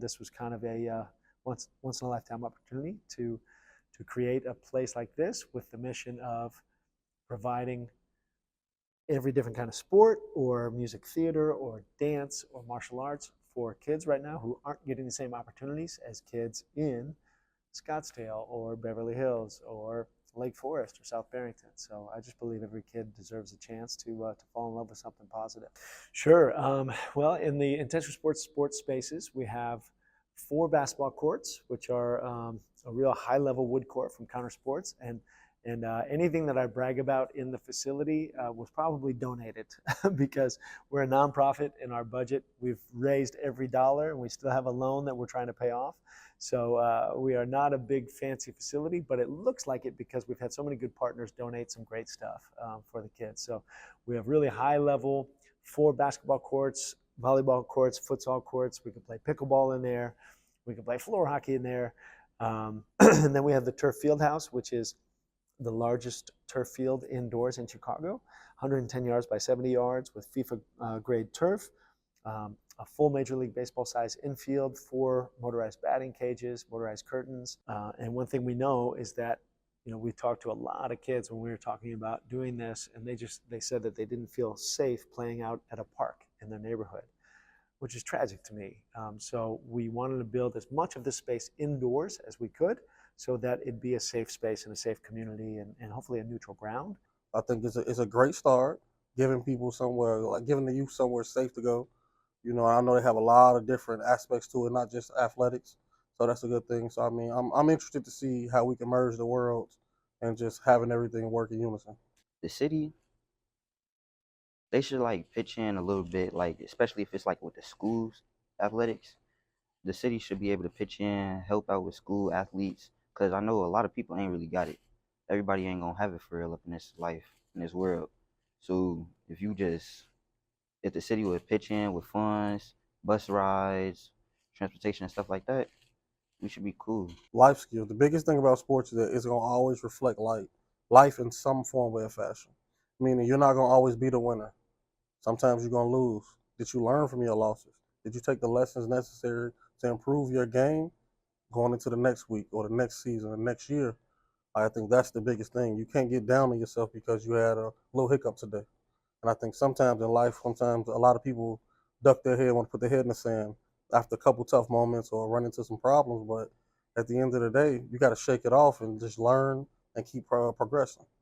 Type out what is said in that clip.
this was kind of a once in a lifetime opportunity to create a place like this with the mission of providing every different kind of sport or music theater or dance or martial arts for kids right now who aren't getting the same opportunities as kids in Scottsdale or Beverly Hills or Lake Forest or South Barrington. So I just believe every kid deserves a chance to fall in love with something positive. Sure. Well, in the intensive sports spaces, we have 4 basketball courts, which are a real high-level wood court from Counter Sports, and anything that I brag about in the facility was probably donated because we're a nonprofit in our budget. We've raised every dollar and we still have a loan that we're trying to pay off. So we are not a big fancy facility, but it looks like it because we've had so many good partners donate some great stuff for the kids. So we have really high level 4 basketball courts, volleyball courts, futsal courts. We can play pickleball in there. We can play floor hockey in there. And then we have the Turf Field House, which is the largest turf field indoors in Chicago, 110 yards by 70 yards with FIFA grade turf, a full Major League Baseball size infield, 4 motorized batting cages, motorized curtains. And one thing we know is that, we talked to a lot of kids when we were talking about doing this, and they said that they didn't feel safe playing out at a park in their neighborhood, which is tragic to me. So we wanted to build as much of this space indoors as we could, so that it'd be a safe space and a safe community and hopefully a neutral ground. I think it's a great start, giving people somewhere, like giving the youth somewhere safe to go. I know they have a lot of different aspects to it, not just athletics. So that's a good thing. So I mean, I'm interested to see how we can merge the worlds and just having everything work in unison. The city, they should like pitch in a little bit, like especially if it's like with the schools athletics. The city should be able to pitch in, help out with school athletes, because I know a lot of people ain't really got it. Everybody ain't gonna have it for real up in this life, in this world. So if the city would pitch in with funds, bus rides, transportation and stuff like that, we should be cool. Life skills. The biggest thing about sports is that it's gonna always reflect life in some form, way, or fashion. Meaning you're not gonna always be the winner. Sometimes you're gonna lose. Did you learn from your losses? Did you take the lessons necessary to improve your game going into the next week or the next season or next year? I think that's the biggest thing. You can't get down on yourself because you had a little hiccup today. And I think sometimes in life, sometimes a lot of people duck their head, want to put their head in the sand after a couple tough moments or run into some problems. But at the end of the day, you got to shake it off and just learn and keep progressing.